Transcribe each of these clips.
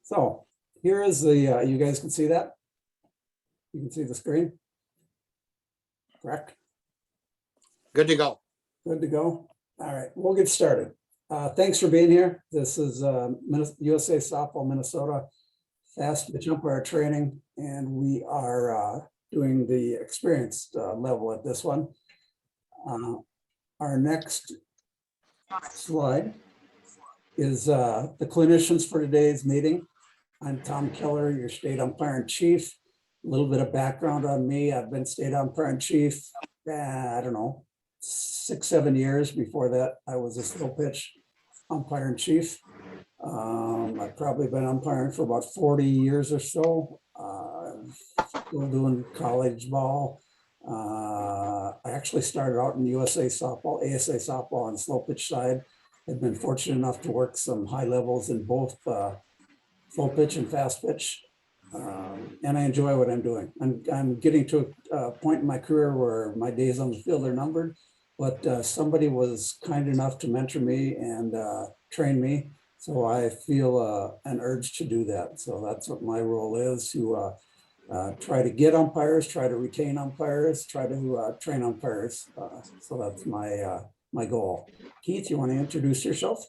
So here is the, you guys can see that? You can see the screen? Correct? Good to go. Good to go. All right, we'll get started. Thanks for being here. This is USA Softball Minnesota Fastpitch Umpire Training, and we are doing the experienced level at this one. Our next slide is the clinicians for today's meeting. I'm Tom Keller, your state umpire in chief. A little bit of background on me. I've been state umpire in chief, I don't know, 6-7 years. Before that, I was a slow pitch umpire in chief. I've probably been umpiring for about 40 years or so. Still doing college ball. I actually started out in USA softball, ASA softball on the slow pitch side. I've been fortunate enough to work some high levels in both slow pitch and fast pitch. And I enjoy what I'm doing. I'm getting to a point in my career where my days on the field are numbered, but somebody was kind enough to mentor me and train me. So I feel an urge to do that. So that's what my role is, to try to get umpires, try to retain umpires, try to train umpires. So that's my goal. Keith, you want to introduce yourself?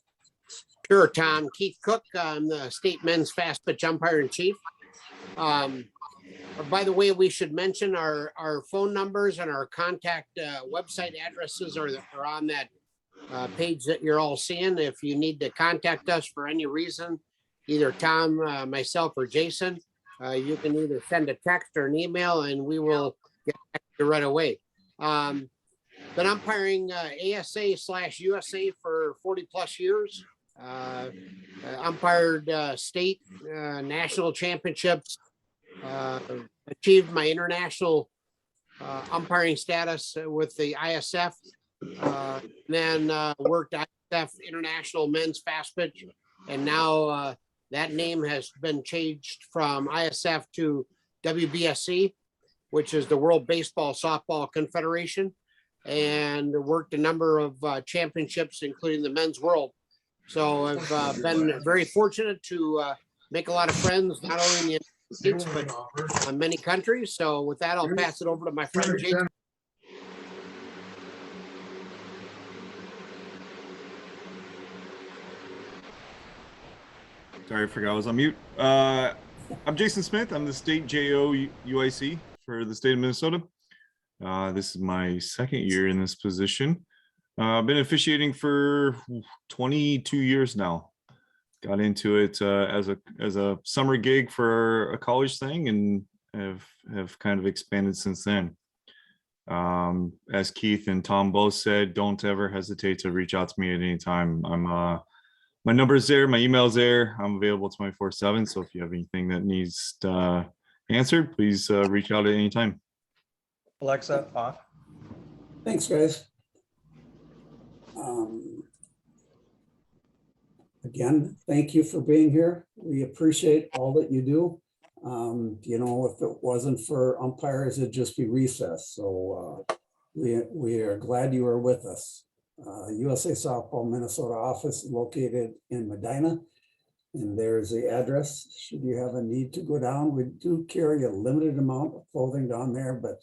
Sure, Tom. Keith Cook. I'm the state men's fast pitch umpire in chief. By the way, we should mention our phone numbers and our contact website addresses are on that page that you're all seeing. If you need to contact us for any reason, either Tom, myself, or Jason, you can either send a text or an email and we will get back to you right away. Been umpiring ASA/USA for 40 plus years. Umpired state national championships, achieved my international umpiring status with the ISF, then worked ISF International Men's Fast Pitch, and now that name has been changed from ISF to WBSC, which is the World Baseball Softball Confederation, and worked a number of championships, including the Men's World. So I've been very fortunate to make a lot of friends, not only in the United States, but many countries. So with that, I'll pass it over to my friend Jason. Sorry, I forgot I was on mute. I'm Jason Smith. I'm the state JO UIC for the state of Minnesota. This is my second year in this position. I've been officiating for 22 years now. Got into it as a summer gig for a college thing, and have kind of expanded since then. As Keith and Tom both said, don't ever hesitate to reach out to me at any time. My number's there, my email's there. I'm available 24/7. So if you have anything that needs answered, please reach out at any time. Alexa, off. Thanks, guys. Again, thank you for being here. We appreciate all that you do. You know, if it wasn't for umpires, it'd just be recess. So we are glad you are with us. USA Softball Minnesota office is located in Medina, and there's the address. Should you have a need to go down, we do carry a limited amount of clothing down there, but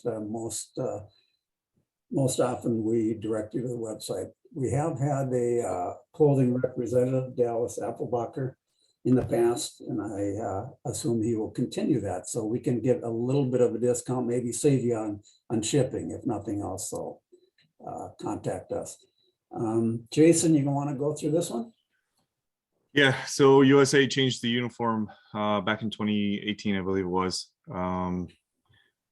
most often we direct you to the website. We have had a clothing representative, Dallas Applebacher, in the past, and I assume he will continue that, so we can get a little bit of a discount, maybe save you on shipping, if nothing else. So contact us. Jason, you want to go through this one? Yeah, so USA changed the uniform back in 2018, I believe it was.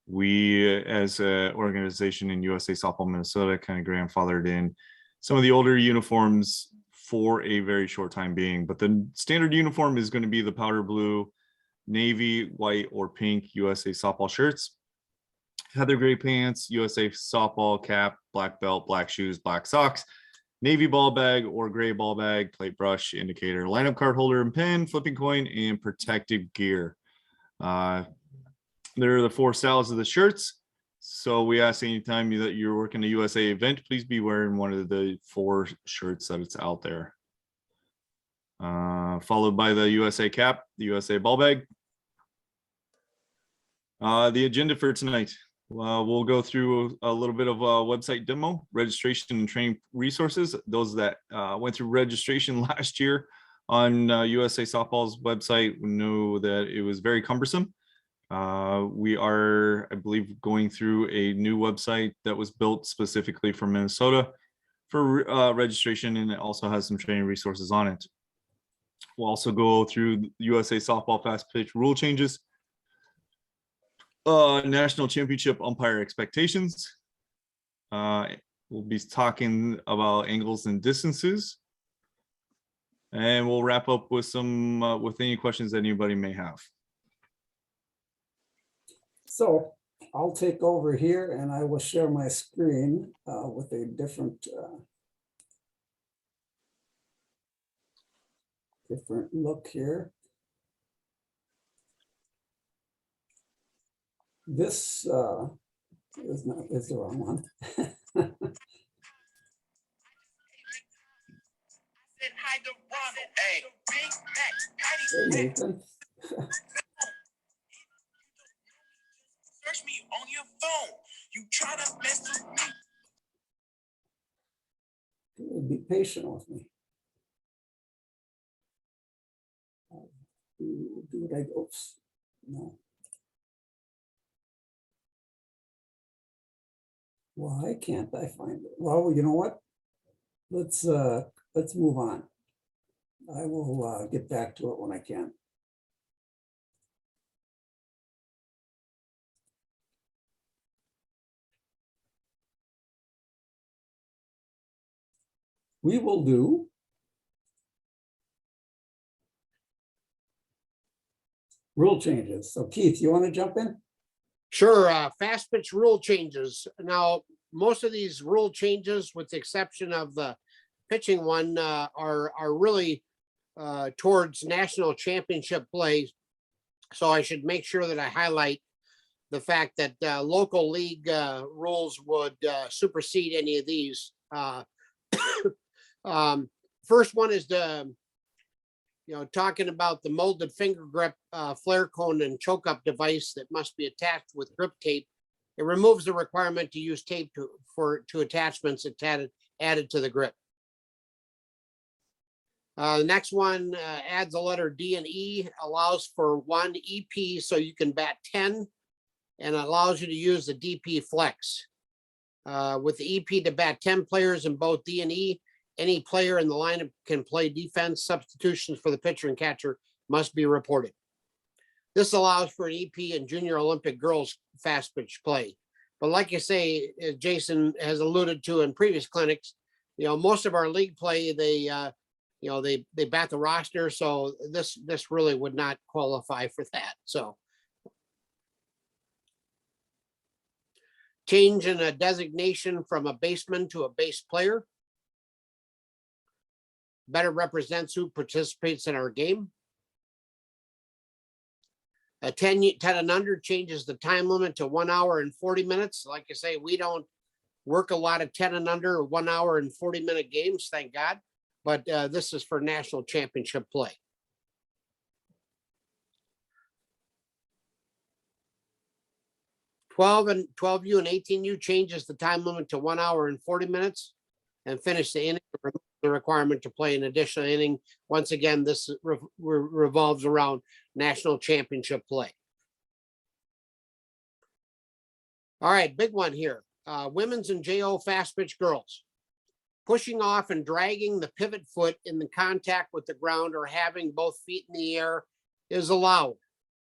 We, as an organization in USA Softball Minnesota, kind of grandfathered in some of the older uniforms for a very short time being, but the standard uniform is going to be the powder blue, navy, white, or pink USA softball shirts, heather gray pants, USA softball cap, black belt, black shoes, black socks, navy ball bag or gray ball bag, plate brush, indicator, lineup card holder and pen, flipping coin, and protective gear. There are the 4 styles of the shirts. So we ask anytime that you're working a USA event, please be wearing one of the 4 shirts that it's out there. followed by the USA cap, the USA ball bag. The agenda for tonight, we'll go through a little bit of a website demo, registration and training resources. Those that went through registration last year on USA Softball's website know that it was very cumbersome. We are, I believe, going through a new website that was built specifically for Minnesota for registration, and it also has some training resources on it. We'll also go through USA Softball Fast Pitch rule changes, national championship umpire expectations. We'll be talking about angles and distances, and we'll wrap up with some with any questions that anybody may have. So I'll take over here and I will share my screen with a different look here. This is the wrong one. Hey, Nathan. Search me on your phone. You try to mess with me. Be patient with me. Do what I oops. No. Why can't I find it? Well, you know what? Let's move on. I will get back to it when I can. We will do rule changes. So Keith, you want to jump in? Sure. Fast pitch rule changes. Now, most of these rule changes, with the exception of the pitching one, are really towards national championship play. So I should make sure that I highlight the fact that local league rules would supersede any of these. First one is talking about the molded finger grip flare cone and choke up device that must be attached with grip tape. It removes the requirement to use tape to attachments added to the grip. The next one adds a letter D and E, allows for 1 EP so you can bat 10, and allows you to use the DP flex. With the EP to bat 10 players in both D and E, any player in the lineup can play defense. Substitutions for the pitcher and catcher must be reported. This allows for an EP in Junior Olympic girls fast pitch play. But like you say, as Jason has alluded to in previous clinics, most of our league play, they bat the roster. So this really would not qualify for that. So change in a designation from a baseman to a base player. Better represents who participates in our game. A 10 and under changes the time limit to 1 hour and 40 minutes. Like I say, we don't work a lot of 10 and under 1 hour and 40-minute games, thank God. But this is for national championship play. $12U and $18U changes the time limit to 1 hour and 40 minutes and finish the inning. The requirement to play an additional inning. Once again, this revolves around national championship play. All right, big one here. Women's and JO fast pitch girls. Pushing off and dragging the pivot foot in the contact with the ground or having both feet in the air is allowed.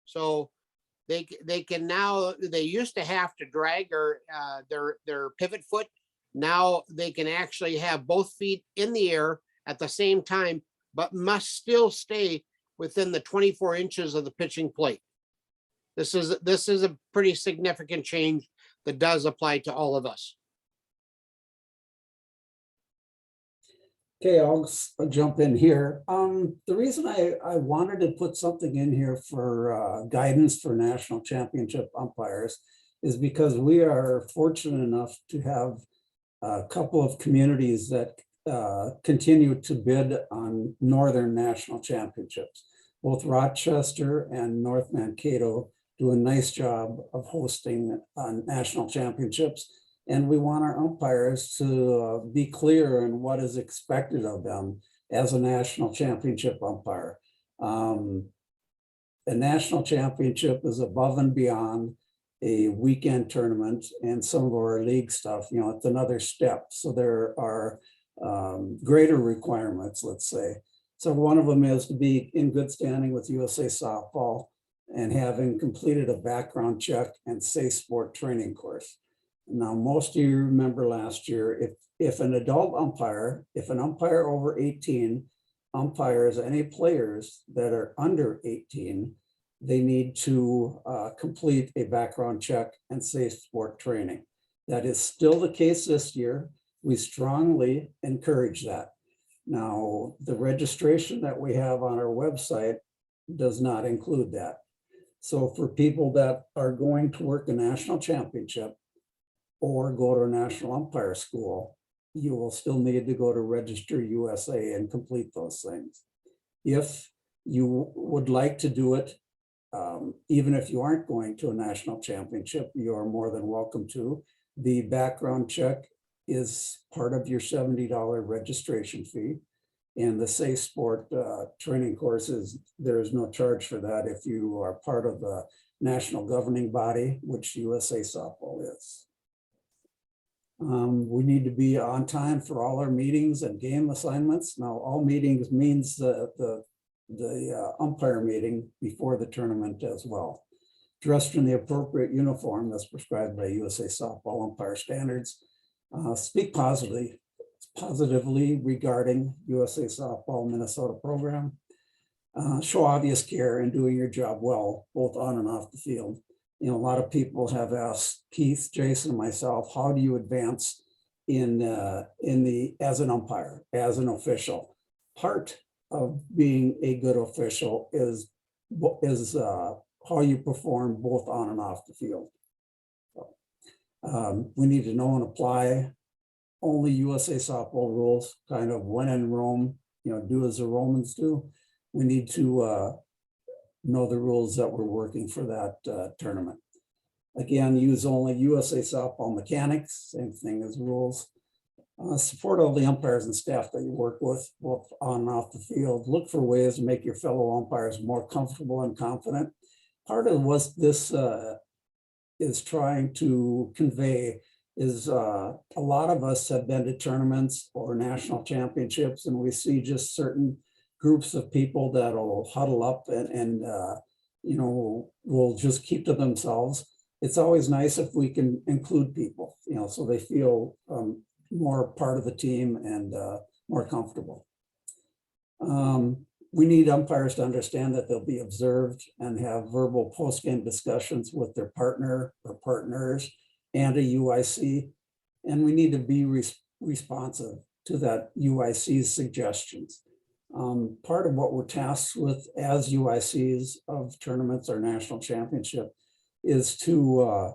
So they can now, they used to have to drag their pivot foot. Now they can actually have both feet in the air at the same time, but must still stay within the 24 inches of the pitching plate. This is a pretty significant change that does apply to all of us. Okay, I'll jump in here. The reason I wanted to put something in here for guidance for national championship umpires is because we are fortunate enough to have a couple of communities that continue to bid on Northern National Championships. Both Rochester and North Mankato do a nice job of hosting national championships. And we want our umpires to be clear in what is expected of them as a national championship umpire. A national championship is above and beyond a weekend tournament and some of our league stuff, you know, it's another step. So there are greater requirements, let's say. So one of them is to be in good standing with USA Softball and having completed a background check and safe sport training course. Now, most of you remember last year, if an adult umpire, if an umpire over 18 umpires any players that are under 18, they need to complete a background check and safe sport training. That is still the case this year. We strongly encourage that. Now, the registration that we have on our website does not include that. So for people that are going to work a national championship or go to a national umpire school, you will still need to go to Register USA and complete those things. If you would like to do it, even if you aren't going to a national championship, you are more than welcome to. The background check is part of your $70 registration fee. And the safe sport training courses, there is no charge for that if you are part of the national governing body, which USA Softball is. We need to be on time for all our meetings and game assignments. Now, all meetings means the umpire meeting before the tournament as well. Dressed in the appropriate uniform that's prescribed by USA Softball umpire standards. Speak positively regarding USA Softball Minnesota program. Show obvious care in doing your job well, both on and off the field. You know, a lot of people have asked Keith, Jason, and myself, how do you advance as an umpire, as an official? Part of being a good official is how you perform both on and off the field. We need to know and apply only USA Softball rules, kind of when in Rome, you know, do as the Romans do. We need to know the rules that we're working for that tournament. Again, use only USA Softball mechanics, same thing as rules. Support all the umpires and staff that you work with, both on and off the field. Look for ways to make your fellow umpires more comfortable and confident. Part of what this is trying to convey is a lot of us have been to tournaments or national championships, and we see just certain groups of people that'll huddle up and you know, will just keep to themselves. It's always nice if we can include people, you know, so they feel more part of the team and more comfortable. We need umpires to understand that they'll be observed and have verbal post-game discussions with their partner or partners and a UIC. And we need to be responsive to that UIC's suggestions. Part of what we're tasked with as UICs of tournaments or national championship is to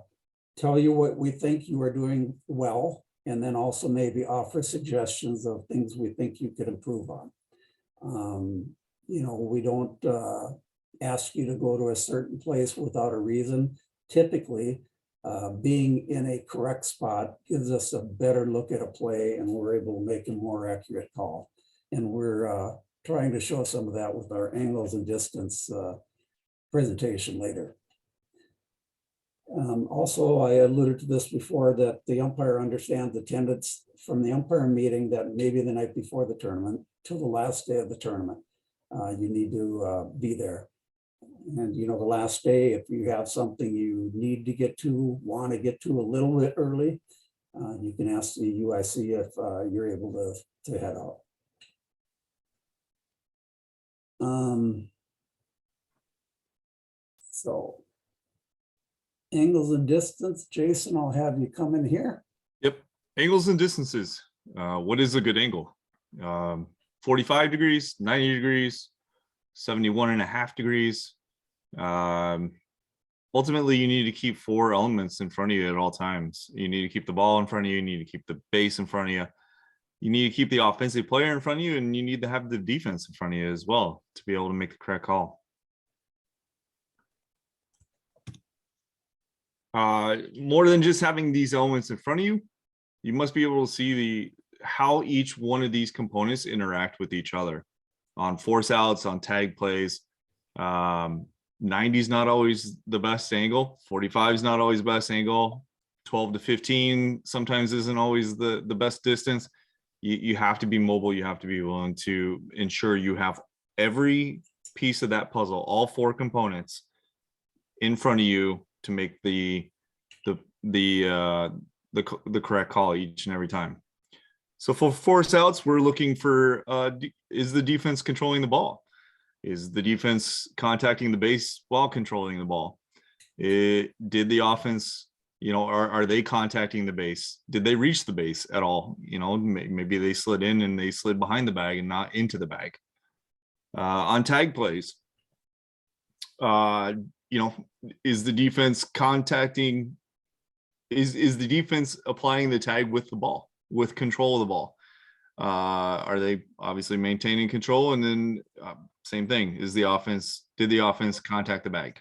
tell you what we think you are doing well, and then also maybe offer suggestions of things we think you could improve on. You know, we don't ask you to go to a certain place without a reason. Typically, being in a correct spot gives us a better look at a play, and we're able to make a more accurate call. And we're trying to show some of that with our angles and distance presentation later. Also, I alluded to this before, that the umpire understands attendance from the umpire meeting that maybe the night before the tournament till the last day of the tournament. You need to be there. And, you know, the last day, if you have something you need to get to, want to get to a little bit early, you can ask the UIC if you're able to head out. So angles and distance, Jason, I'll have you come in here. Yep. Angles and distances. What is a good angle? 45 degrees, 90 degrees, 71.5 degrees. Ultimately, you need to keep 4 elements in front of you at all times. You need to keep the ball in front of you. You need to keep the base in front of you. you need to keep the offensive player in front of you, and you need to have the defense in front of you as well to be able to make the correct call. More than just having these elements in front of you, you must be able to see how each one of these components interact with each other on force outs, on tag plays. 90 is not always the best angle. 45 is not always the best angle. 12 to 15 sometimes isn't always the best distance. You have to be mobile. You have to be willing to ensure you have every piece of that puzzle, all 4 components in front of you to make the correct call each and every time. So for force outs, we're looking for, is the defense controlling the ball? Is the defense contacting the base while controlling the ball? Did the offense, are they contacting the base? Did they reach the base at all? Maybe they slid in and they slid behind the bag and not into the bag. On tag plays, is the defense contacting, is the defense applying the tag with the ball, with control of the ball? Are they obviously maintaining control? And then same thing, did the offense contact the bag?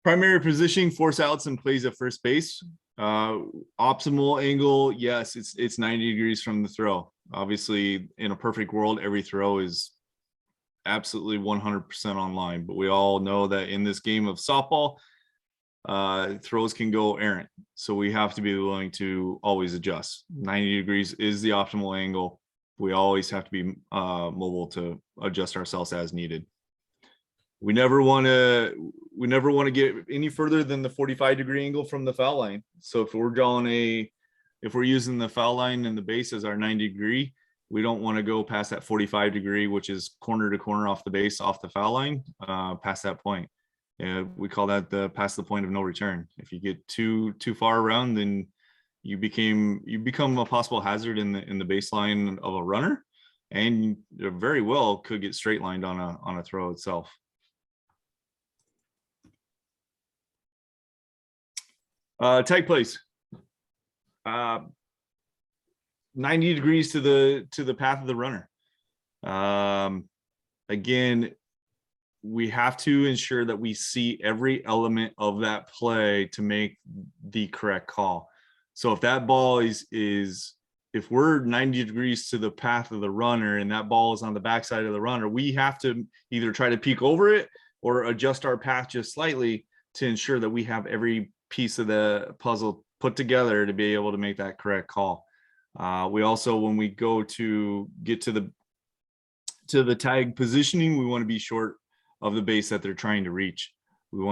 Primary positioning, force outs and plays at first base. Optimal angle, yes, it's 90 degrees from the throw. Obviously, in a perfect world, every throw is absolutely 100% online, but we all know that in this game of softball, throws can go errant, so we have to be willing to always adjust. 90 degrees is the optimal angle. We always have to be mobile to adjust ourselves as needed. We never want to get any further than the 45-degree angle from the foul line. So if we're using the foul line and the base as our 90 degree, we don't want to go past that 45 degree, which is corner to corner off the base, off the foul line, past that point. We call that past the point of no return. If you get too far around, then you become a possible hazard in the baseline of a runner, and you very well could get straight lined on a throw itself. Tag plays. 90 degrees to the path of the runner. Again, we have to ensure that we see every element of that play to make the correct call. So if that ball if we're 90 degrees to the path of the runner and that ball is on the backside of the runner, we have to either try to peek over it or adjust our path just slightly to ensure that we have every piece of the puzzle put together to be able to make that correct call. We also, when we go to get to the tag positioning, we want to be short of the base that they're trying to reach. We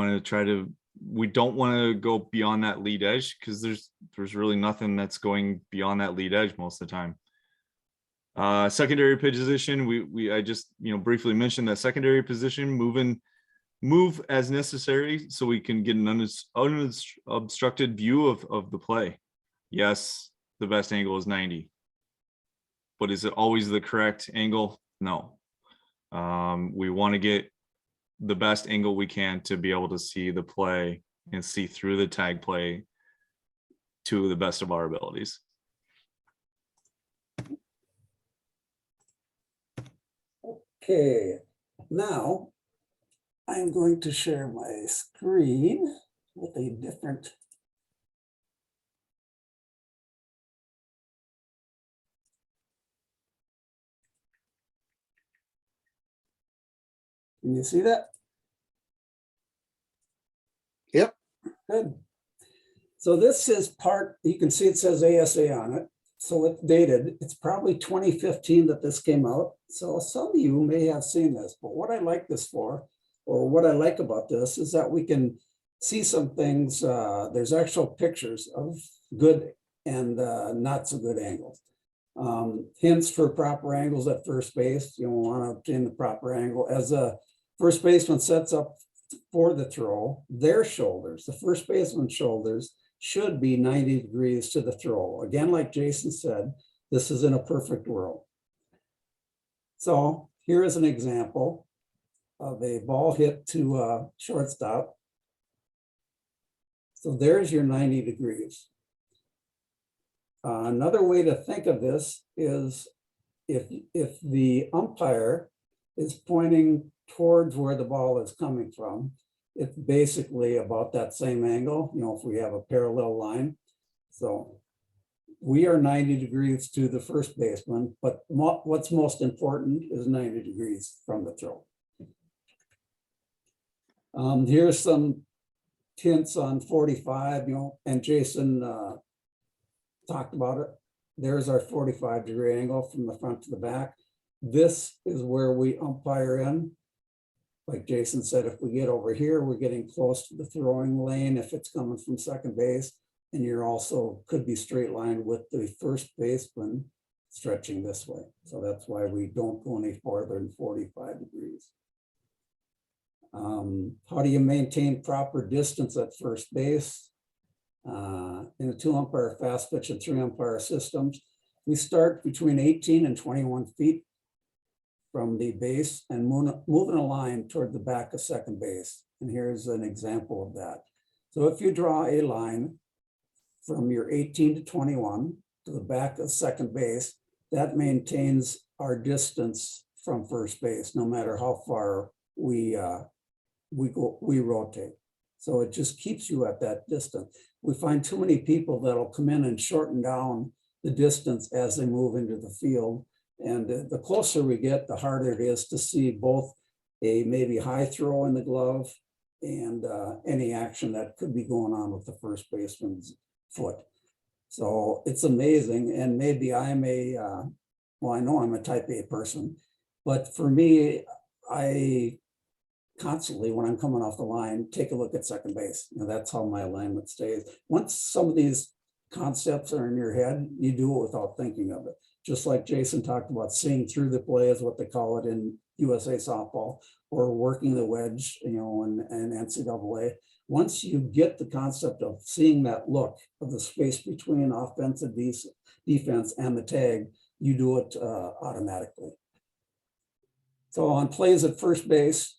don't want to go beyond that lead edge, because there's really nothing that's going beyond that lead edge most of the time. Secondary position, I just briefly mentioned that secondary position, move as necessary so we can get an unobstructed view of the play. Yes, the best angle is 90, but is it always the correct angle? No. We want to get the best angle we can to be able to see the play and see through the tag play to the best of our abilities. Okay, now I'm going to share my screen with a different. Can you see that? Yep. Good. So this is part, you can see it says ASA on it. So it's dated, it's probably 2015 that this came out. So some of you may have seen this, but what I like this for, or what I like about this, is that we can see some things. There's actual pictures of good and not so good angles. Hints for proper angles at first base. You want to obtain the proper angle. As a first baseman sets up for the throw, their shoulders, the first baseman's shoulders, should be 90 degrees to the throw. Again, like Jason said, this is in a perfect world. So here is an example of a ball hit to shortstop. So there's your 90 degrees. Another way to think of this is if the umpire is pointing towards where the ball is coming from, it's basically about that same angle, you know, if we have a parallel line. So we are 90 degrees to the first baseman, but what's most important is 90 degrees from the throw. Here's some hints on 45, you know, and Jason talked about it. There's our 45-degree angle from the front to the back. This is where we umpire in. Like Jason said, if we get over here, we're getting close to the throwing lane if it's coming from second base. And you're also could be straight line with the first baseman stretching this way. So that's why we don't go any farther than 45 degrees. How do you maintain proper distance at first base? In the 2-umpire fast pitch and 3-umpire systems, we start between 18 and 21 feet from the base and moving a line toward the back of second base. And here's an example of that. So if you draw a line from your 18 to 21 to the back of second base, that maintains our distance from first base, no matter how far we rotate. So it just keeps you at that distance. We find too many people that'll come in and shorten down the distance as they move into the field. And the closer we get, the harder it is to see both a maybe high throw in the glove and any action that could be going on with the first baseman's foot. So it's amazing. And maybe I'm well, I know I'm a type A person, but for me, I constantly, when I'm coming off the line, take a look at second base. You know, that's how my alignment stays. Once some of these concepts are in your head, you do it without thinking of it. Just like Jason talked about, seeing through the play is what they call it in USA softball, or working the wedge, you know, and NCAA. Once you get the concept of seeing that look of the space between offensive defense and the tag, you do it automatically. So on plays at first base,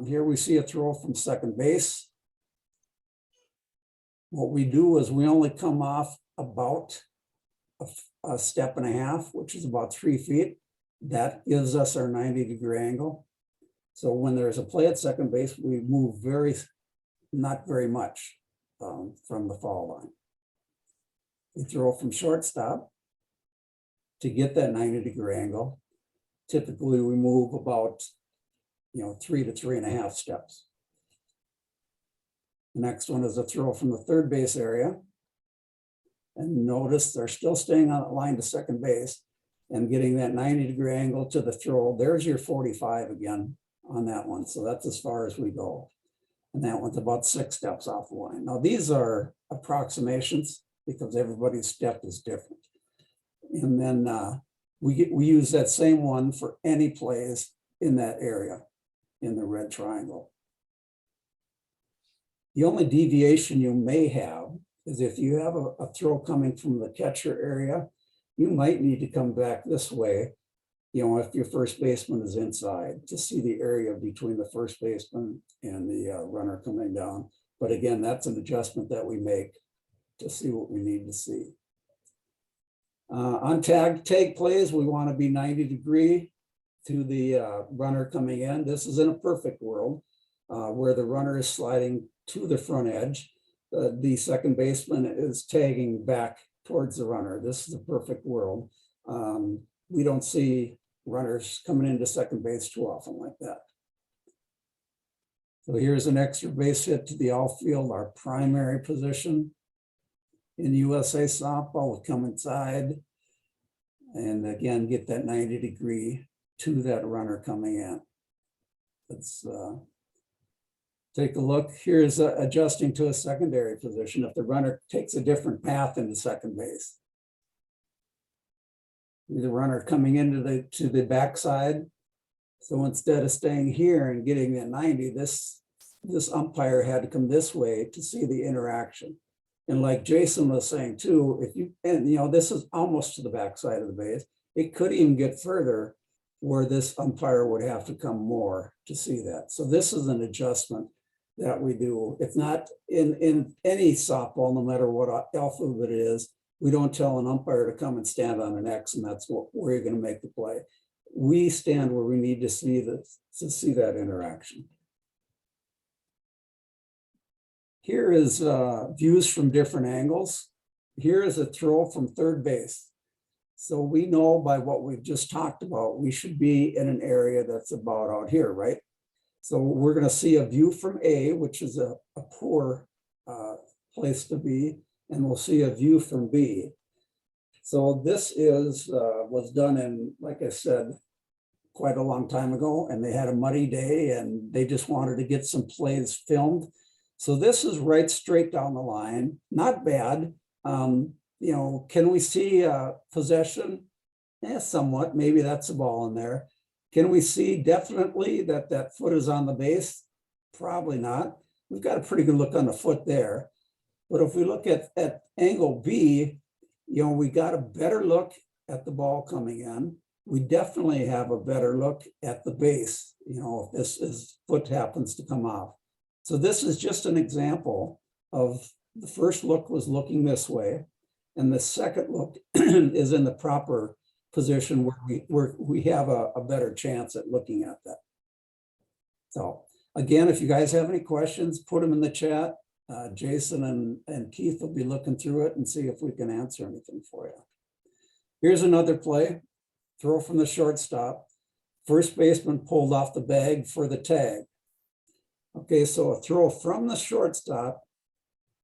here we see a throw from second base. What we do is we only come off about a step and a half, which is about 3 feet. That gives us our 90-degree angle. So when there's a play at second base, we move not very much from the foul line. We throw from shortstop to get that 90-degree angle. Typically, we move about 3 to 3.5 steps. The next one is a throw from the third base area. And notice they're still staying on the line to second base and getting that 90-degree angle to the throw. There's your 45 again on that one. So that's as far as we go. And that one's about 6 steps off the line. Now these are approximations because everybody's step is different. And then we use that same one for any plays in that area in the red triangle. The only deviation you may have is if you have a throw coming from the catcher area, you might need to come back this way, if your first baseman is inside, to see the area between the first baseman and the runner coming down. But again, that's an adjustment that we make to see what we need to see. On tag plays, we want to be 90-degree to the runner coming in. This is in a perfect world where the runner is sliding to the front edge. The second baseman is tagging back towards the runner. This is a perfect world. We don't see runners coming into second base too often like that. So here's an extra base hit to the outfield, our primary position. In USA softball, we come inside and again, get that 90-degree to that runner coming in. Let's take a look. Here's adjusting to a secondary position if the runner takes a different path into second base. The runner coming into the backside. So instead of staying here and getting that 90, this umpire had to come this way to see the interaction. And like Jason was saying too, this is almost to the backside of the base. It could even get further where this umpire would have to come more to see that. So this is an adjustment that we do. It's not in any softball, no matter what alphabet it is, We don't tell an umpire to come and stand on an X and that's where you're gonna make the play. We stand where we need to see that interaction. Here is views from different angles. Here is a throw from third base. So we know by what we've just talked about, we should be in an area that's about out here, right? So we're going to see a view from A, which is a poor place to be, and we'll see a view from B. So this was done in, like I said, quite a long time ago, and they had a muddy day and they just wanted to get some plays filmed. So this is right straight down the line, not bad. You know, can we see possession? Yeah, somewhat. Maybe that's a ball in there. Can we see definitely that that foot is on the base? Probably not. We've got a pretty good look on the foot there. But if we look at angle B, you know, we got a better look at the ball coming in. We definitely have a better look at the base, you know, if this foot happens to come off. So this is just an example of the first look was looking this way. And the second look is in the proper position where we have a better chance at looking at that. So again, if you guys have any questions, put them in the chat. Jason and Keith will be looking through it and see if we can answer anything for you. Here's another play, throw from the shortstop. First baseman pulled off the bag for the tag. Okay, so a throw from the shortstop,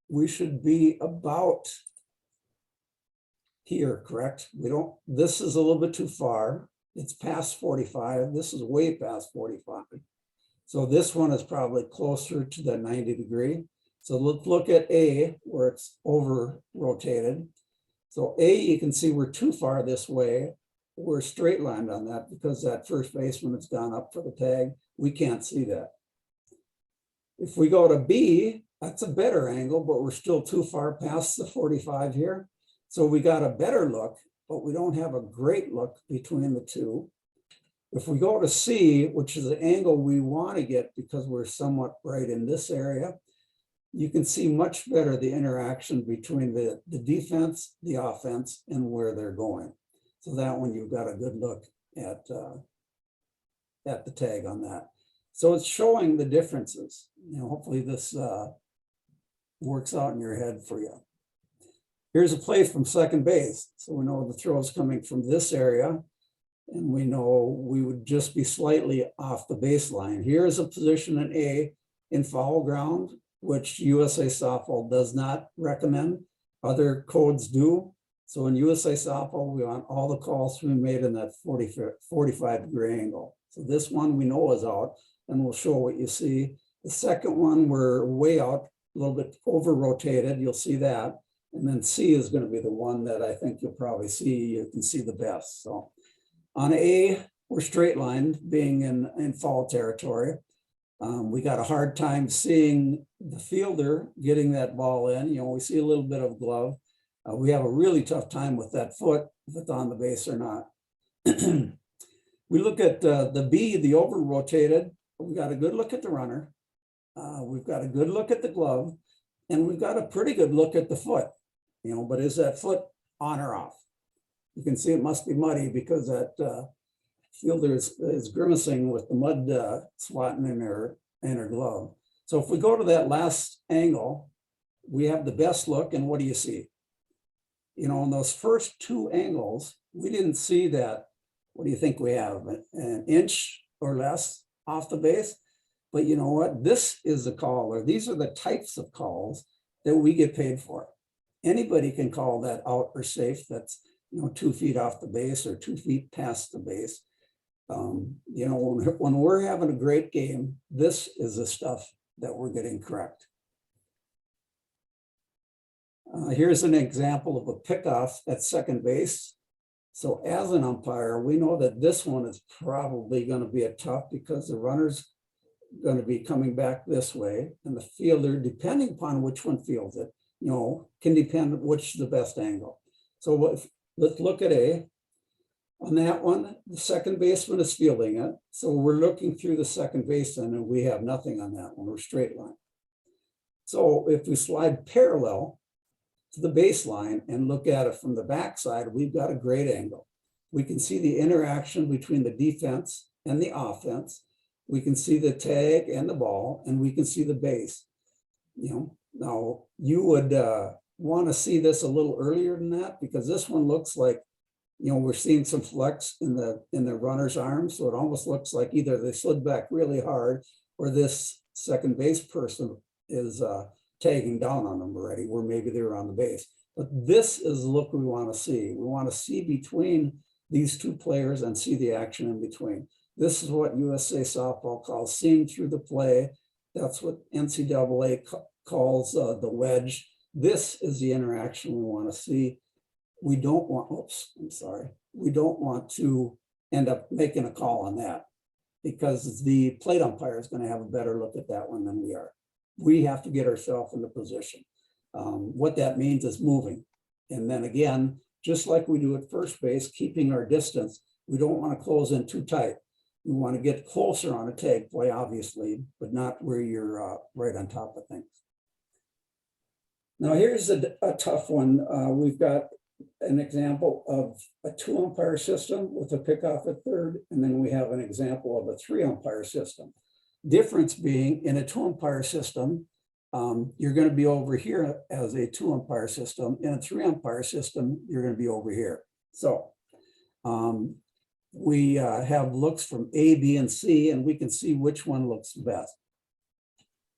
we should be about here, correct? This is a little bit too far. It's past 45. This is way past 45. So this one is probably closer to the 90 degree. So let's look at A where it's over rotated. So A, you can see we're too far this way. We're straight lined on that because that first baseman has gone up for the tag. We can't see that. If we go to B, that's a better angle, but we're still too far past the 45 here. So we got a better look, but we don't have a great look between the two. If we go to C, which is the angle we want to get because we're somewhat right in this area, you can see much better the interaction between the defense, the offense, and where they're going. So that one, you've got a good look at the tag on that. So it's showing the differences. You know, hopefully this works out in your head for you. Here's a play from second base. So we know the throw is coming from this area, and we know we would just be slightly off the baseline. Here's a position in A in foul ground, which USA Softball does not recommend. Other codes do. So in USA Softball, we want all the calls to be made in that 45 degree angle. So this one we know is out, and we'll show what you see. The second one, we're way out, a little bit over rotated. You'll see that. And then C is going to be the one that I think you'll probably see. You can see the best. So on A, we're straight lined, being in foul territory. We got a hard time seeing the fielder getting that ball in. You know, we see a little bit of glove. We have a really tough time with that foot, if it's on the base or not. We look at the B, the over rotated. We got a good look at the runner. We've got a good look at the glove, and we've got a pretty good look at the foot. You know, but is that foot on or off? You can see it must be muddy because that fielder is grimacing with the mud swatting in her glove. So if we go to that last angle, we have the best look, and what do you see? You know, in those first two angles, we didn't see that. What do you think we have? An inch or less off the base? But you know what? This is a call, or these are the types of calls that we get paid for. Anybody can call that out or safe. That's, you know, 2 feet off the base or 2 feet past the base. You know, when we're having a great game, this is the stuff that we're getting correct. Here's an example of a pickoff at second base. So as an umpire, we know that this one is probably going to be a tough because the runner's going to be coming back this way, and the fielder, depending upon which one fields it, you know, can depend which is the best angle. So let's look at A. On that one, the second baseman is fielding it. So we're looking through the second baseman, and we have nothing on that one. We're straight line. So if we slide parallel, to the baseline and look at it from the backside, we've got a great angle. We can see the interaction between the defense and the offense. We can see the tag and the ball, and we can see the base. Now you would want to see this a little earlier than that, because this one looks like, we're seeing some flex in the runner's arm. So it almost looks like either they slid back really hard, or this second base person is tagging down on them already, where maybe they were on the base. But this is the look we want to see. We want to see between these two players and see the action in between. This is what USA Softball calls seeing through the play. That's what NCAA calls the wedge. This is the interaction we want to see. We don't want, we don't want to end up making a call on that, because the plate umpire is going to have a better look at that one than we are. We have to get ourselves in the position. What that means is moving. And then again, just like we do at first base, keeping our distance. We don't want to close in too tight. We want to get closer on a tag play, obviously, but not where you're right on top of things. Now here's a tough one. We've got an example of a 2-umpire system with a pickoff at third, and then we have an example of a 3-umpire system. Difference being, in a 2-umpire system, you're going to be over here as a 2-umpire system. In a 3-umpire system, you're going to be over here. So we have looks from A, B, and C, and we can see which one looks best.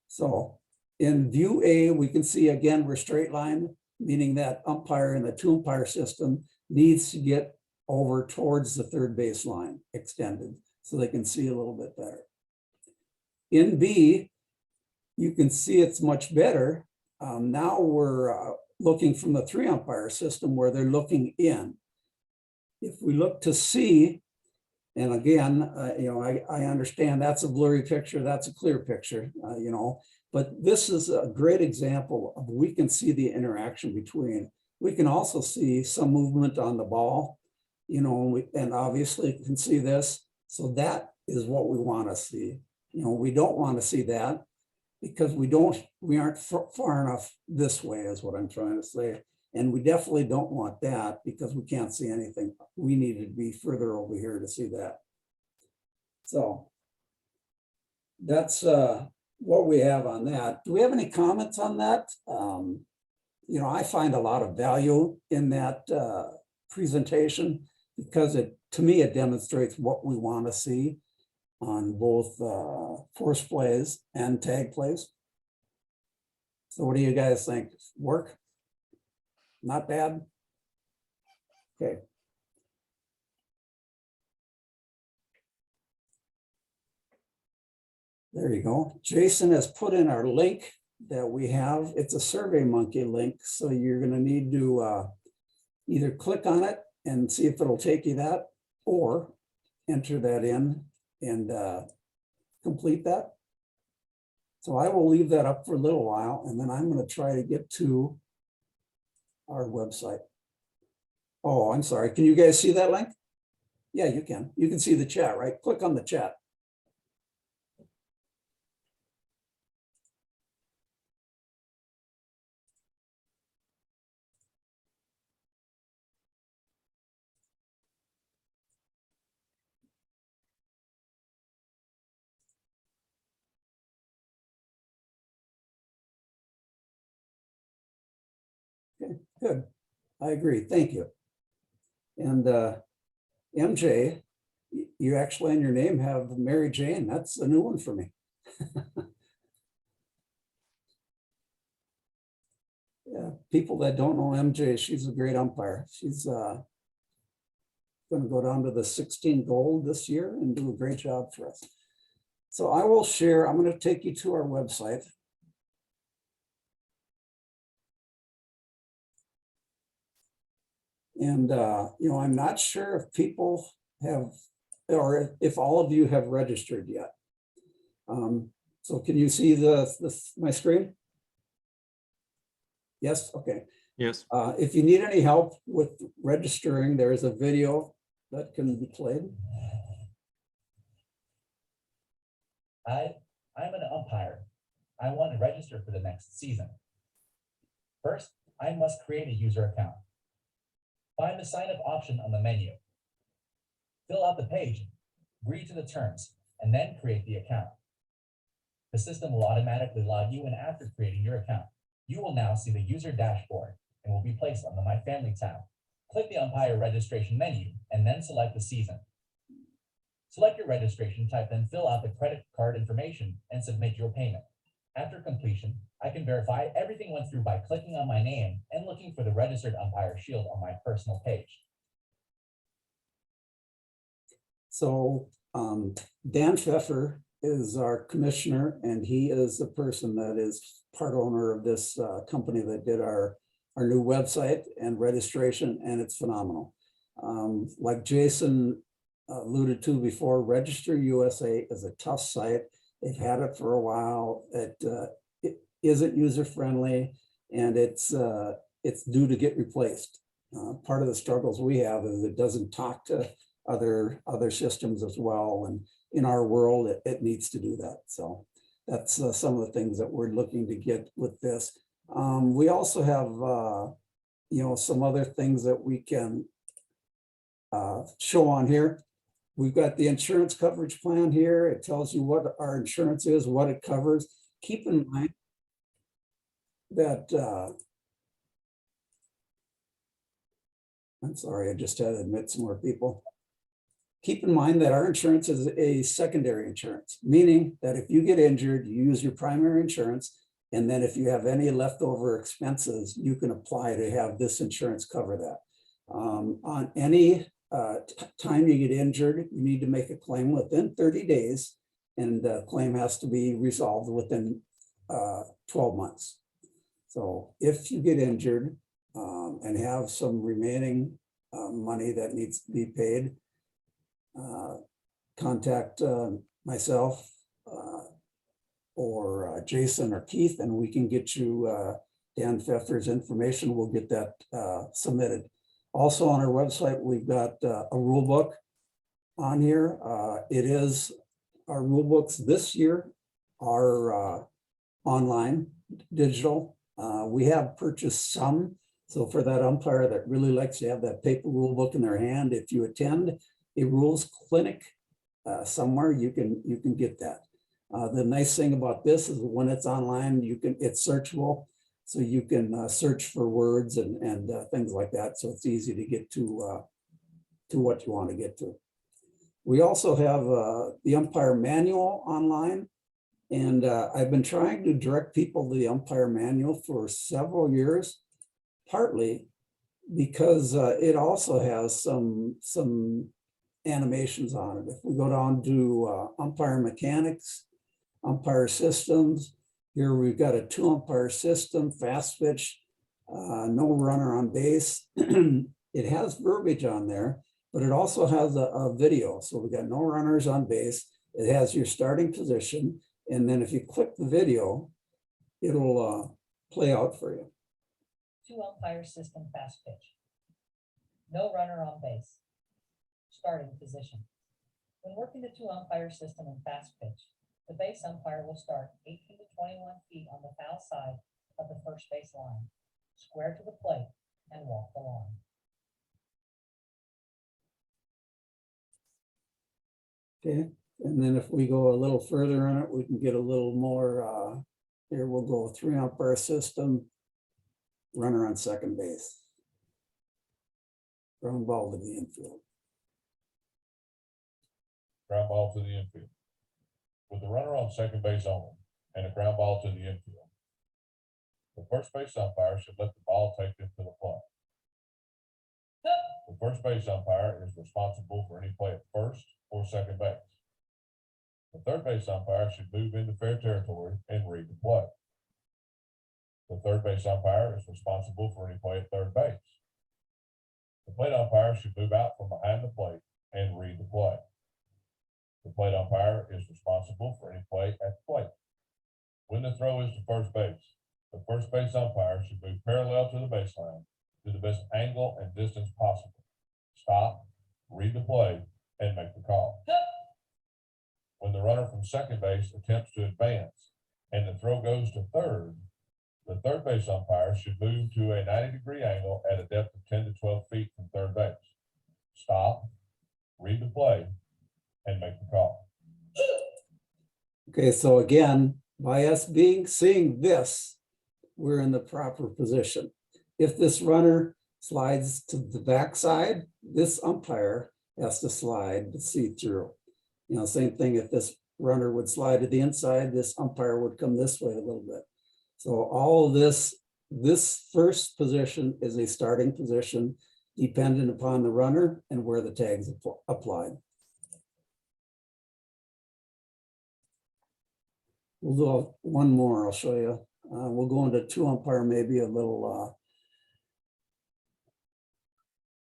So in view A, we can see again, we're straight line, meaning that umpire in the 2-umpire system needs to get over towards the third base line extended so they can see a little bit better. In B, you can see it's much better. Now we're looking from the 3-umpire system where they're looking in. If we look to C, and again, I understand that's a blurry picture, that's a clear picture, but this is a great example of we can see the interaction between. We can also see some movement on the ball, and obviously you can see this. So that is what we want to see. We don't want to see that because we aren't far enough this way is what I'm trying to say. And we definitely don't want that because we can't see anything. We need to be further over here to see that. So that's what we have on that. Do we have any comments on that? I find a lot of value in that presentation because to me, it demonstrates what we want to see on both force plays and tag plays. So what do you guys think? Work? Not bad? Okay. There you go. Jason has put in our link that we have. It's a SurveyMonkey link. So you're going to need to either click on it and see if it'll take you that, or enter that in and complete that. So I will leave that up for a little while, and then I'm going to try to get to our website. Oh, I'm sorry. Can you guys see that link? Yeah, you can. You can see the chat, right? Click on the chat. Okay, good. I agree. Thank you. And MJ, you actually in your name have Mary Jane. That's a new one for me. Yeah, people that don't know MJ, she's a great umpire. She's going to go down to the 16 gold this year and do a great job for us. So I will share, I'm going to take you to our website. And, I'm not sure if people have, or if all of you have registered yet. So can you see my screen? Yes, okay. Yes. If you need any help with registering, there is a video that can be played. I'm an umpire. I want to register for the next season. First, I must create a user account. Find the sign up option on the menu. Fill out the page, agree to the terms, and then create the account. The system will automatically log you in after creating your account. You will now see the user dashboard and will be placed on the My Family tab. Click the umpire registration menu and then select the season. Select your registration type, then fill out the credit card information and submit your payment. After completion, I can verify everything went through by clicking on my name and looking for the registered umpire shield on my personal page. So Dan Pfeffer is our commissioner, and he is the person that is part owner of this company that did our new website and registration, and it's phenomenal. Like Jason alluded to before, Register USA is a tough site. They've had it for a while. It isn't user-friendly, and it's due to get replaced. Part of the struggles we have is it doesn't talk to other systems as well, and in our world, it needs to do that. So that's some of the things that we're looking to get with this. We also have, some other things that we can show on here. We've got the insurance coverage plan here. It tells you what our insurance is, what it covers. Keep in mind that, I'm sorry, I just had to admit some more people. Keep in mind that our insurance is a secondary insurance, meaning that if you get injured, you use your primary insurance, and then if you have any leftover expenses, you can apply to have this insurance cover that. On any time you get injured, you need to make a claim within 30 days, and the claim has to be resolved within 12 months. So if you get injured and have some remaining money that needs to be paid, contact myself or Jason or Keith, and we can get you Dan Pfeffer's information. We'll get that submitted. Also on our website, we've got a rule book on here. It is our rule books this year are online, digital. We have purchased some. So for that umpire that really likes to have that paper rule book in their hand, if you attend a rules clinic somewhere, you can get that. The nice thing about this is when it's online, it's searchable. So you can search for words and things like that. So it's easy to get to what you want to get to. We also have the Umpire Manual online. And I've been trying to direct people to the Umpire Manual for several years, partly because it also has some animations on it. If we go down to umpire mechanics, umpire systems, here we've got a 2 umpire system, Fastpitch, no runner on base. It has verbiage on there, but it also has a video. So we got no runners on base. It has your starting position. And then if you click the video, it'll play out for you. 2 umpire system fast pitch. No runner on base. Starting position. When working the 2 umpire system in fast pitch, the base umpire will start 18 to 21 feet on the foul side of the first base line, square to the plate, and walk the line. Okay, and then if we go a little further on it, we can get a little more, here we'll go 3 umpire system, runner on second base. Ground ball to the infield. Ground ball to the infield. With the runner on second base only and a ground ball to the infield, the first base umpire should let the ball take them to the plate. The first base umpire is responsible for any play at first or second base. The third base umpire should move into fair territory and read the play. The third base umpire is responsible for any play at third base. The plate umpire should move out from behind the plate and read the play. The plate umpire is responsible for any play at the plate. When the throw is to first base, the first base umpire should move parallel to the baseline to the best angle and distance possible. Stop, read the play, and make the call. When the runner from second base attempts to advance and the throw goes to third, The third base umpire should move to a 90-degree angle at a depth of 10 to 12 feet from third base. Stop, read the play, and make the call. Okay, so again, by us seeing this, we're in the proper position. If this runner slides to the backside, this umpire has to slide to see through. You know, same thing, if this runner would slide to the inside, this umpire would come this way a little bit. So all of this first position is a starting position dependent upon the runner and where the tags applied. We'll do one more, I'll show you. We'll go into two umpire, maybe a little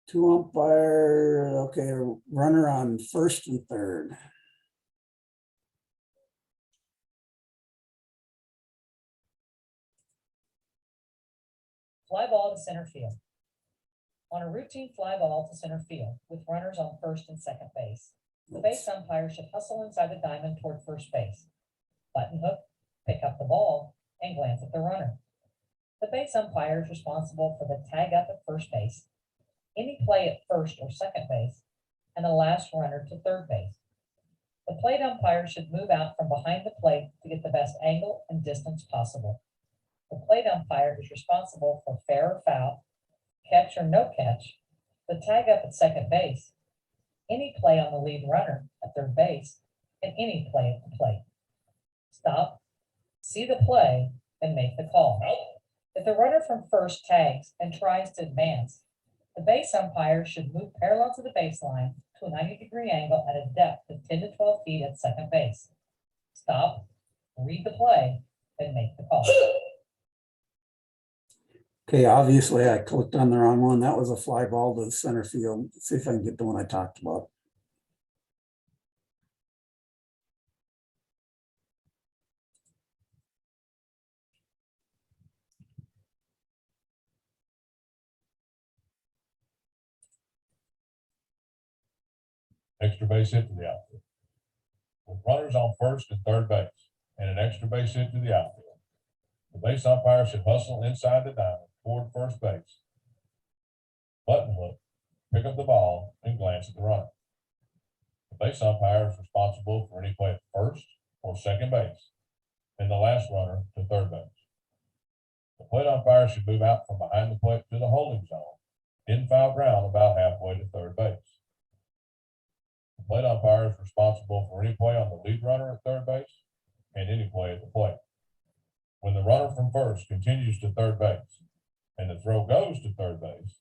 two umpire, okay, runner on first and third. Fly ball to center field. On a routine fly ball to center field with runners on first and second base, the base umpire should hustle inside the diamond toward first base, button hook, pick up the ball, and glance at the runner. The base umpire is responsible for the tag up at first base, any play at first or second base, and the last runner to third base. The plate umpire should move out from behind the plate to get the best angle and distance possible. The plate umpire is responsible for fair or foul, catch or no catch, the tag up at second base, any play on the lead runner at third base, and any play at the plate. Stop, see the play, and make the call. If the runner from first tags and tries to advance, the base umpire should move parallel to the baseline to a 90-degree angle at a depth of 10 to 12 feet at second base. Stop, read the play, and make the call. Okay, obviously I clicked on the wrong one. That was a fly ball to the center field. Let's see if I can get the one I talked about. Extra base hit to the outfield. With runners on first and third base and an extra base hit to the outfield, the base umpire should hustle inside the diamond toward first base, button hook, pick up the ball, and glance at the runner. The base umpire is responsible for any play at first or second base and the last runner to third base. The plate umpire should move out from behind the plate to the holding zone in foul ground about halfway to third base. The plate umpire is responsible for any play on the lead runner at third base and any play at the plate. When the runner from first continues to third base and the throw goes to third base,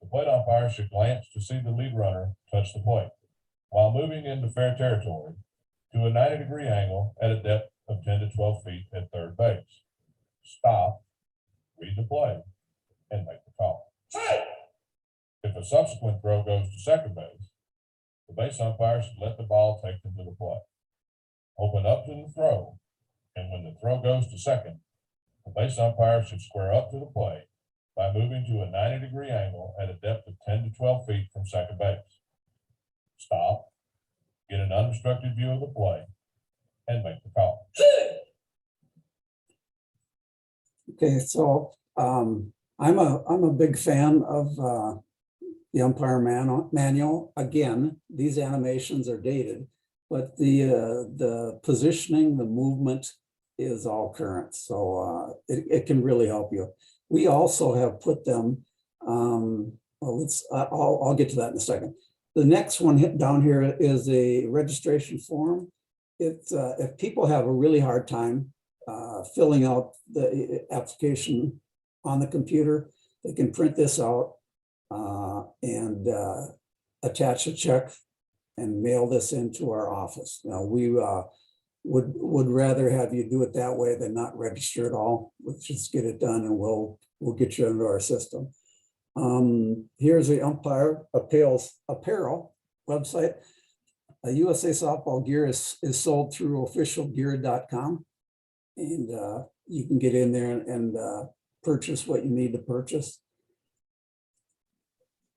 the plate umpire should glance to see the lead runner touch the plate while moving into fair territory to a 90-degree angle at a depth of 10 to 12 feet at third base. Stop, read the play, and make the call. If a subsequent throw goes to second base, the base umpire should let the ball take them to the plate. Open up to the throw, and when the throw goes to second, the base umpire should square up to the plate by moving to a 90-degree angle at a depth of 10 to 12 feet from second base. Stop, get an unobstructed view of the play, and make the call. Okay, so I'm a big fan of the Umpire Manual. Again, these animations are dated, but the positioning, the movement is all current. So it can really help you. We also have put them, I'll get to that in a second. The next one down here is a registration form. If people have a really hard time filling out the application on the computer, they can print this out and attach a check and mail this into our office. Now, we would rather have you do it that way than not register at all. Let's just get it done and we'll get you into our system. Here's the Umpire Apparel website. USA softball gear is sold through officialgear.com, and you can get in there and purchase what you need to purchase.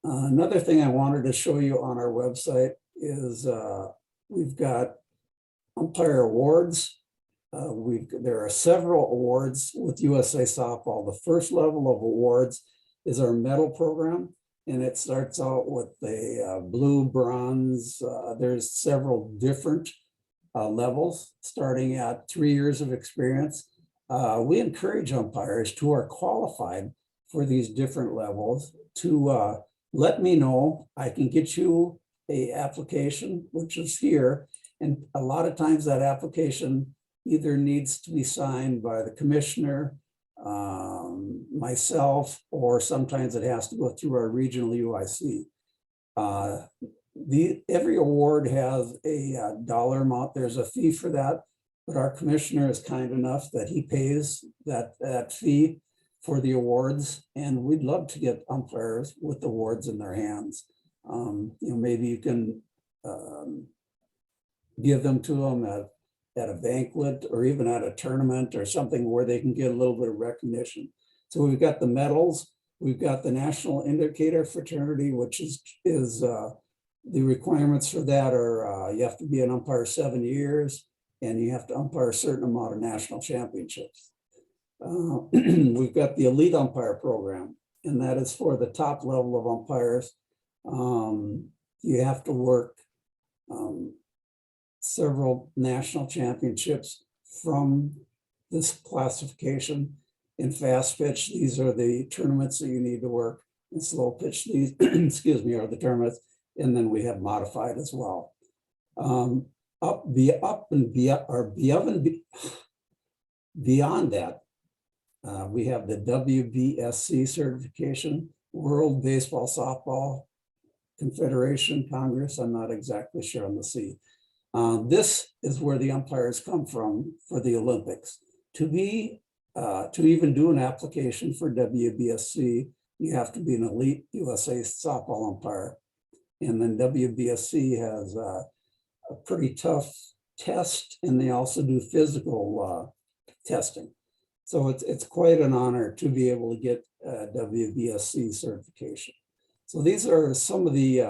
Another thing I wanted to show you on our website is we've got umpire awards. There are several awards with USA Softball. The first level of awards is our medal program, and it starts out with the blue, bronze. There's several different levels, starting at 3 years of experience. We encourage umpires who are qualified for these different levels to let me know. I can get you a application, which is here. And a lot of times that application either needs to be signed by the commissioner, myself, or sometimes it has to go through our regional UIC. Every award has a dollar amount. There's a fee for that, but our commissioner is kind enough that he pays that fee for the awards, and we'd love to get umpires with awards in their hands. Maybe you can give them to them at a banquet or even at a tournament or something where they can get a little bit of recognition. So we've got the medals, we've got the National Indicator Fraternity, which is the requirements for that are you have to be an umpire 7 years and you have to umpire a certain amount of national championships. We've got the Elite Umpire Program, and that is for the top level of umpires. You have to work several national championships from this classification. In Fastpitch, these are the tournaments that you need to work. In Slow Pitch, these excuse me, are the tournaments, and then we have modified as well. Beyond that, we have the WBSC certification, World Baseball Softball Confederation Congress. I'm not exactly sure on the C. This is where the umpires come from for the Olympics. To even do an application for WBSC, you have to be an elite USA softball umpire. And then WBSC has a pretty tough test, and they also do physical testing. So it's quite an honor to be able to get WBSC certification. So these are some of the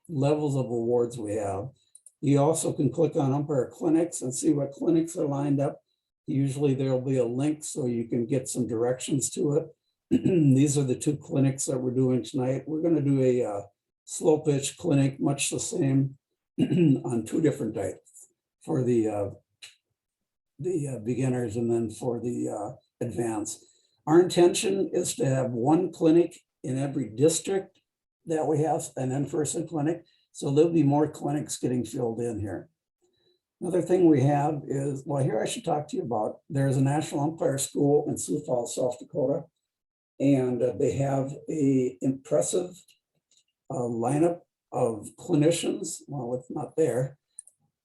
levels of awards we have. You also can click on umpire clinics and see what clinics are lined up. Usually there'll be a link so you can get some directions to it. These are the 2 clinics that we're doing tonight. We're going to do a slow pitch clinic, much the same, on 2 different dates for the beginners and then for the advanced. Our intention is to have 1 clinic in every district that we have, an in-person clinic. So there'll be more clinics getting filled in here. Another thing we have is, well, here I should talk to you about, there's a National Umpire School in Sioux Falls, South Dakota, and they have a impressive lineup of clinicians. Well, it's not there.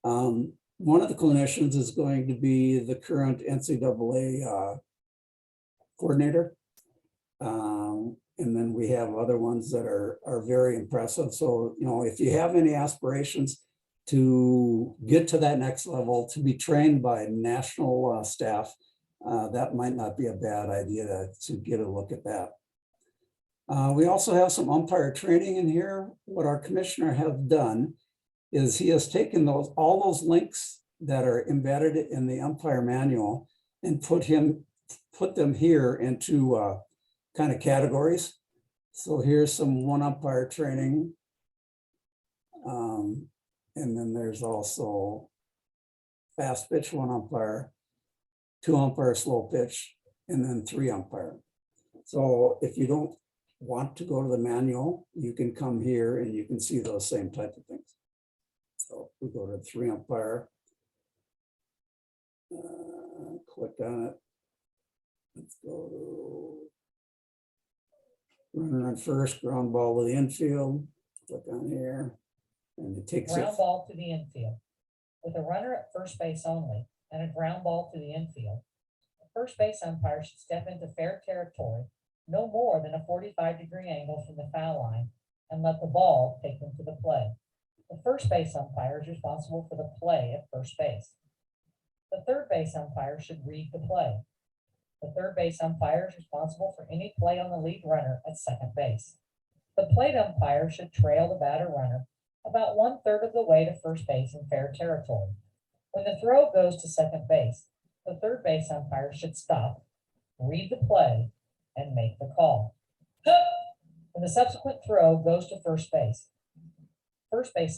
One of the clinicians is going to be the current NCAA coordinator. And then we have other ones that are very impressive. So, if you have any aspirations to get to that next level, to be trained by national staff, that might not be a bad idea to get a look at that. We also have some umpire training in here. What our commissioner has done is he has taken all those links that are embedded in the Umpire Manual and put them here into kind of categories. So here's some 1 umpire training. And then there's also fast pitch 1 umpire, 2 umpire slow pitch, and then 3 umpire. So if you don't want to go to the manual, you can come here and you can see those same type of things. So we go to 3 umpire, click on it. Let's go to runner on first, ground ball to the infield. Click on here, and it takes Ground ball to the infield. With a runner at first base only and a ground ball to the infield, the first base umpire should step into fair territory no more than a 45-degree angle from the foul line and let the ball take them to the play. The first base umpire is responsible for the play at first base. The third base umpire should read the play. The third base umpire is responsible for any play on the lead runner at second base. The plate umpire should trail the batter runner about 1/3 of the way to first base in fair territory. When the throw goes to second base, The third base umpire should stop, read the play, and make the call. When the subsequent throw goes to first base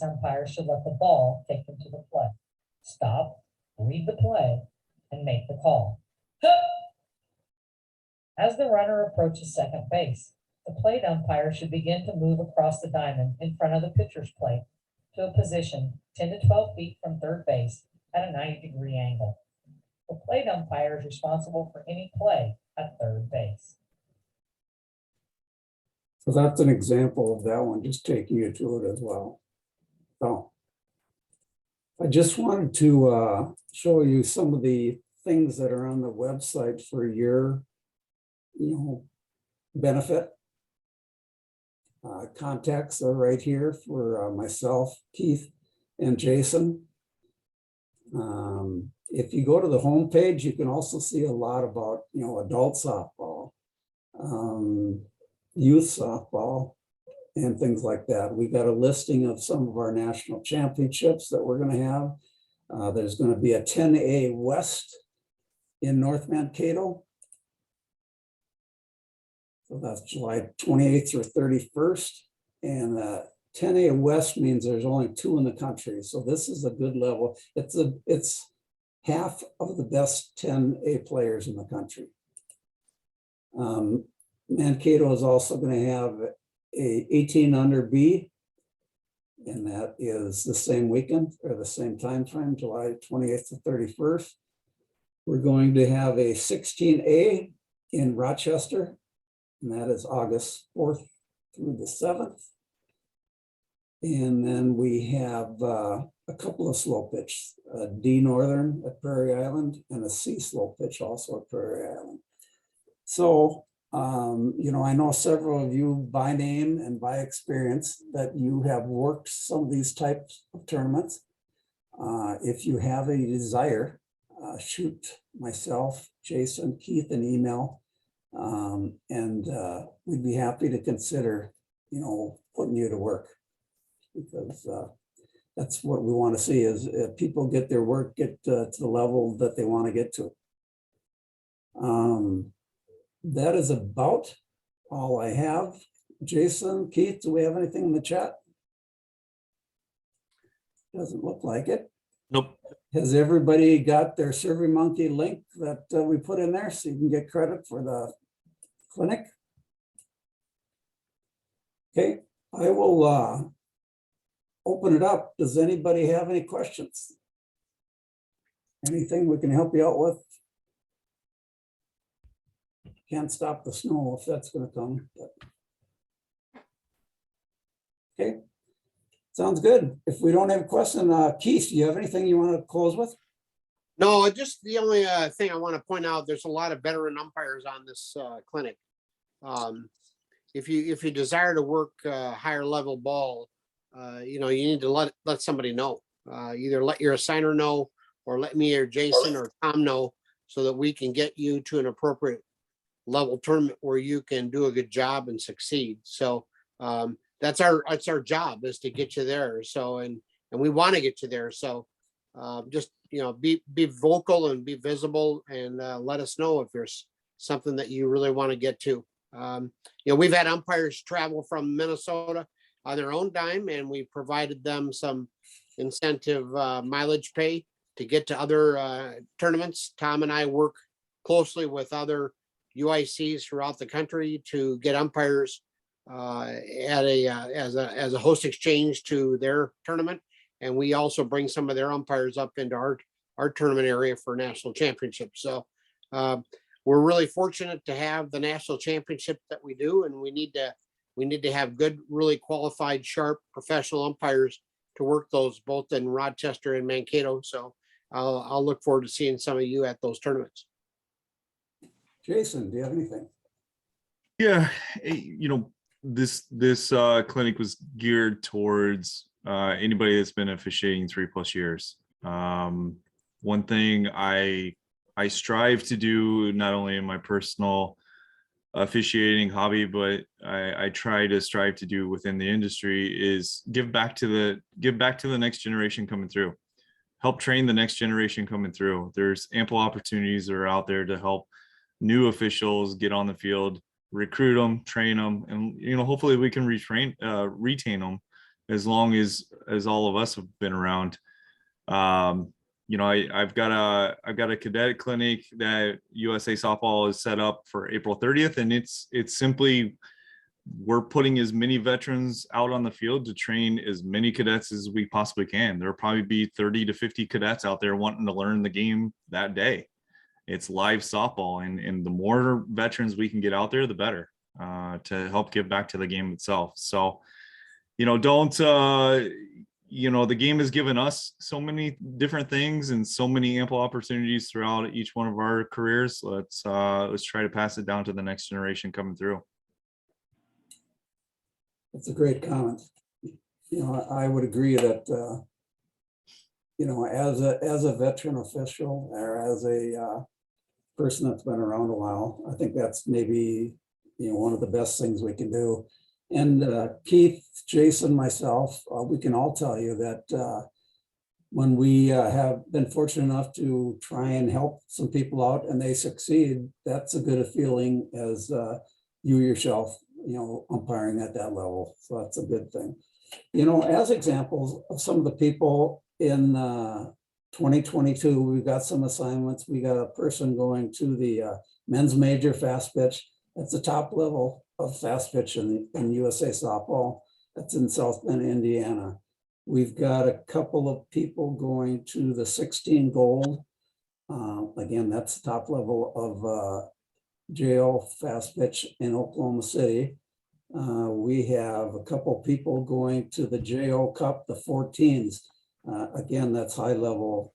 umpire should let the ball take them to the play. Stop, read the play, and make the call. As the runner approaches second base, the plate umpire should begin to move across the diamond in front of the pitcher's plate to a position 10 to 12 feet from third base at a 90-degree angle. The plate umpire is responsible for any play at third base. So that's an example of that one, just taking you through it as well. So I just wanted to show you some of the things that are on the website for your, benefit. Contacts are right here for myself, Keith, and Jason. If you go to the homepage, you can also see a lot about, adult softball, youth softball, and things like that. We got a listing of some of our national championships that we're going to have. There's going to be a 10A West in North Mankato. So that's July 28th or 31st. And 10A West means there's only 2 in the country. So this is a good level. It's half of the best 10A players in the country. Mankato is also going to have a 18 under B, and that is the same weekend or the same time frame, July 28th to 31st. We're going to have a 16A in Rochester, and that is August 4th through the 7th. And then we have a couple of slow pitch, a D Northern at Prairie Island and a C slow pitch also at Prairie Island. So, I know several of you by name and by experience that you have worked some of these types of tournaments. If you have a desire, shoot myself, Jason, Keith an email, and we'd be happy to consider, putting you to work, because that's what we want to see is people get their work, get to the level that they want to get to. That is about all I have. Jason, Keith, do we have anything in the chat? Doesn't look like it. Nope. Has everybody got their SurveyMonkey link that we put in there so you can get credit for the clinic? Okay, I will open it up. Does anybody have any questions? Anything we can help you out with? Can't stop the snow if that's going to come. But. Okay, sounds good. If we don't have a question, Keith, do you have anything you want to close with? No, just the only thing I want to point out, there's a lot of veteran umpires on this clinic. If you desire to work higher level ball, you need to let somebody know. Either let your assigner know, or let me or Jason or Tom know, so that we can get you to an appropriate level tournament where you can do a good job and succeed. So that's our job, is to get you there. So and we want to get you there. So just be vocal and be visible, and let us know if there's something that you really want to get to. We've had umpires travel from Minnesota on their own dime, and we provided them some incentive mileage pay to get to other tournaments. Tom and I work closely with other UICs throughout the country to get umpires as a host exchange to their tournament, and we also bring some of their umpires up into our tournament area for national championships. So we're really fortunate to have the national championship that we do, and we need to have good, really qualified, sharp, professional umpires to work those, both in Rochester and Mankato. So I'll look forward to seeing some of you at those tournaments. Jason, do you have anything? Yeah, this clinic was geared towards anybody that's been officiating 3+ years. One thing I strive to do, not only in my personal officiating hobby, but I try to strive to do within the industry, is give back to the next generation coming through. help train the next generation coming through. There's ample opportunities that are out there to help new officials get on the field, recruit them, train them, and hopefully we can retain them as long as all of us have been around. I've got a cadet clinic that USA Softball is set up for April 30th, and it's simply we're putting as many veterans out on the field to train as many cadets as we possibly can. There'll probably be 30 to 50 cadets out there wanting to learn the game that day. It's live softball, and the more veterans we can get out there, the better, to help give back to the game itself. So, the game has given us so many different things and so many ample opportunities throughout each one of our careers. Let's try to pass it down to the next generation coming through. That's a great comment. I would agree that, as a veteran official or as a person that's been around a while, I think that's maybe, one of the best things we can do. And Keith, Jason, myself, we can all tell you that when we have been fortunate enough to try and help some people out and they succeed, that's a good a feeling as you yourself, umpiring at that level. So that's a good thing. As examples of some of the people in 2022, we've got some assignments. We got a person going to the men's major Fastpitch. That's the top level of Fastpitch in USA Softball. That's in South Bend, Indiana. We've got a couple of people going to the 16 gold. Again, that's the top level of JO Fastpitch in Oklahoma City. We have a couple people going to the JO Cup, the 14s. Again, that's high level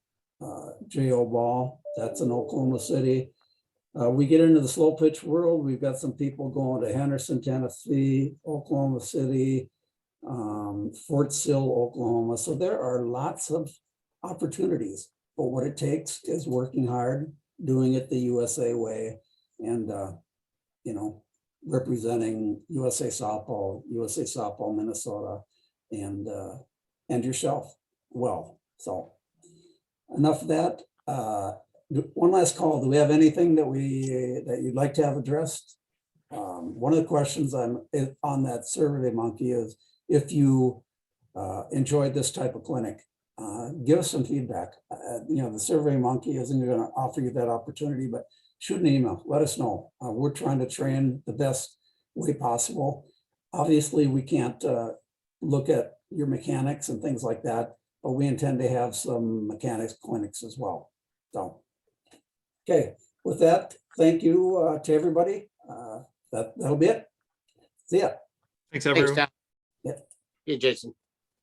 JO ball. That's in Oklahoma City. We get into the slow pitch world. We've got some people going to Henderson, Tennessee, Oklahoma City, Fort Sill, Oklahoma. So there are lots of opportunities, but what it takes is working hard, doing it the USA way, and representing USA Softball, Minnesota, and yourself well. So enough of that. One last call. Do we have anything that you'd like to have addressed? One of the questions on that Survey Monkey is if you enjoyed this type of clinic, give us some feedback. The Survey Monkey isn't going to offer you that opportunity, but shoot an email. Let us know. We're trying to train the best way possible. Obviously, we can't look at your mechanics and things like that, but we intend to have some mechanics clinics as well. So. Okay, with that, thank you to everybody. That'll be it. See ya. Thanks, everyone. Thanks, Tom. Yeah. Hey, Jason.